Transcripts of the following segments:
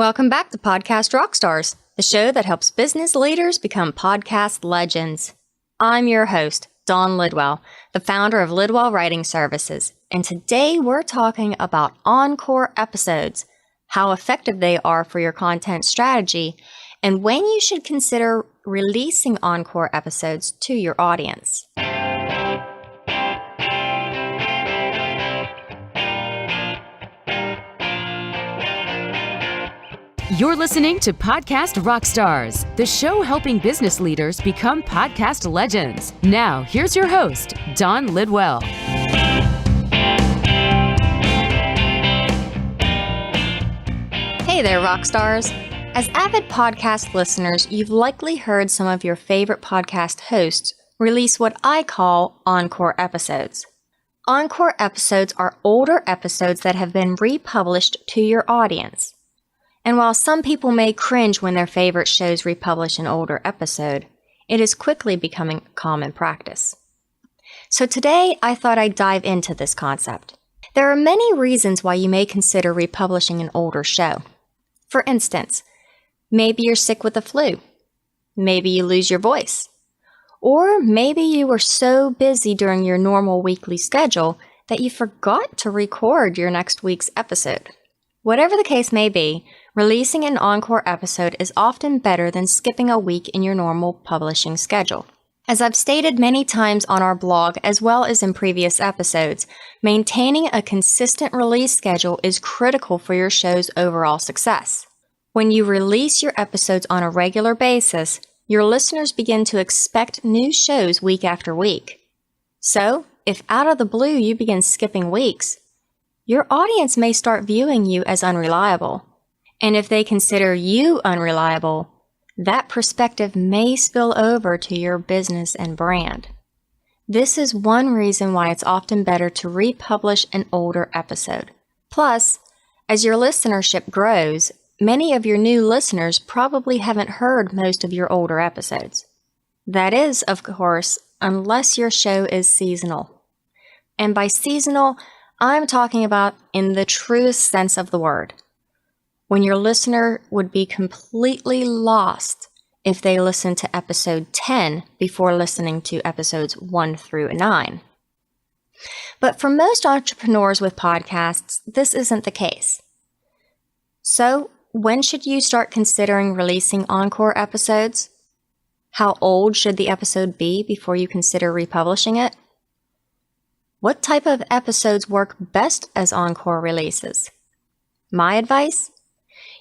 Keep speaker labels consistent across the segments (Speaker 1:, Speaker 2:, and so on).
Speaker 1: Welcome back to Podcast Rockstars, the show that helps business leaders become podcast legends. I'm your host, Dawn Lidwell, the founder of Lidwell Writing Services, and today we're talking about Encore episodes, how effective they are for your content strategy, and when you should consider releasing Encore episodes to your audience.
Speaker 2: You're listening to Podcast Rockstars, the show helping business leaders become podcast legends. Now, here's your host, Dawn Lidwell.
Speaker 1: Hey there, Rockstars. As avid podcast listeners, you've likely heard some of your favorite podcast hosts release what I call Encore episodes. Encore episodes are older episodes that have been republished to your audience. And while some people may cringe when their favorite shows republish an older episode, it is quickly becoming common practice. So today, I thought I'd dive into this concept. There are many reasons why you may consider republishing an older show. For instance, maybe you're sick with the flu. Maybe you lose your voice. Or maybe you were so busy during your normal weekly schedule that you forgot to record your next week's episode. Whatever the case may be, releasing an Encore episode is often better than skipping a week in your normal publishing schedule. As I've stated many times on our blog as well as in previous episodes, maintaining a consistent release schedule is critical for your show's overall success. When you release your episodes on a regular basis, your listeners begin to expect new shows week after week. So, if out of the blue you begin skipping weeks, your audience may start viewing you as unreliable. And if they consider you unreliable, that perspective may spill over to your business and brand. This is one reason why it's often better to republish an older episode. Plus, as your listenership grows, many of your new listeners probably haven't heard most of your older episodes. That is, of course, unless your show is seasonal. And by seasonal, I'm talking about in the truest sense of the word, when your listener would be completely lost if they listened to episode 10 before listening to episodes 1 through 9. But for most entrepreneurs with podcasts, this isn't the case. So, when should you start considering releasing Encore episodes? How old should the episode be before you consider republishing it? What type of episodes work best as Encore releases? My advice?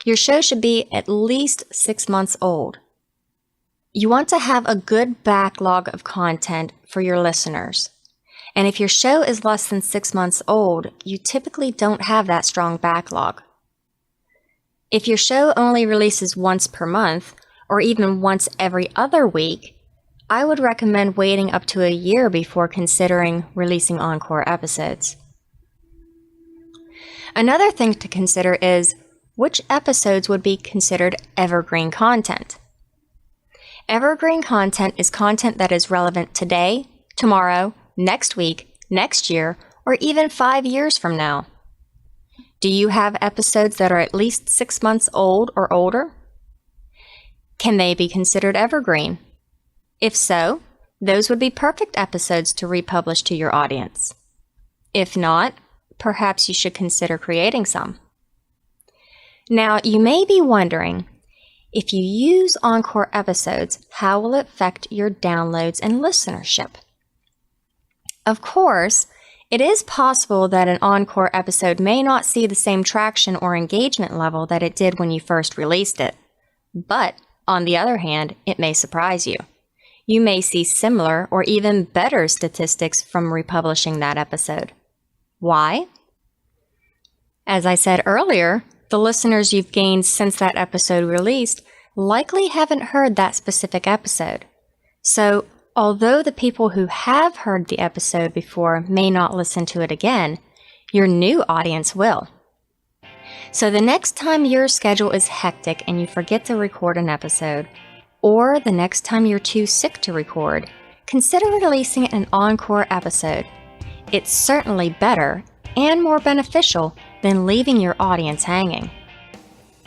Speaker 1: Your show should be at least 6 months old. You want to have a good backlog of content for your listeners. And if your show is less than 6 months old, you typically don't have that strong backlog. If your show only releases once per month, or even once every other week, I would recommend waiting up to a year before considering releasing Encore episodes. Another thing to consider is which episodes would be considered evergreen content. Evergreen content is content that is relevant today, tomorrow, next week, next year, or even 5 years from now. Do you have episodes that are at least 6 months old or older? Can they be considered evergreen? If so, those would be perfect episodes to republish to your audience. If not, perhaps you should consider creating some. Now, you may be wondering, if you use Encore episodes, how will it affect your downloads and listenership? Of course, it is possible that an Encore episode may not see the same traction or engagement level that it did when you first released it. But, on the other hand, it may surprise you. You may see similar or even better statistics from republishing that episode. Why? As I said earlier, the listeners you've gained since that episode released likely haven't heard that specific episode. So, although the people who have heard the episode before may not listen to it again, your new audience will. So the next time your schedule is hectic and you forget to record an episode, or the next time you're too sick to record, consider releasing an Encore episode. It's certainly better and more beneficial than leaving your audience hanging.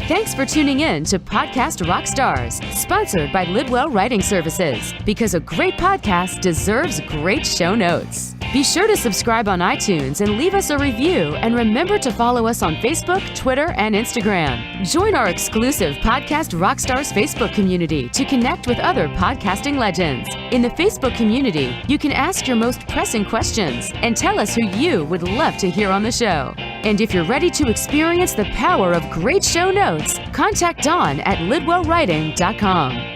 Speaker 2: Thanks for tuning in to Podcast Rockstars, sponsored by Lidwell Writing Services, because a great podcast deserves great show notes. Be sure to subscribe on iTunes and leave us a review, and remember to follow us on Facebook, Twitter, and Instagram. Join our exclusive Podcast Rockstars Facebook community to connect with other podcasting legends. In the Facebook community, you can ask your most pressing questions and tell us who you would love to hear on the show. And if you're ready to experience the power of great show notes, contact Dawn at lidwellwriting.com.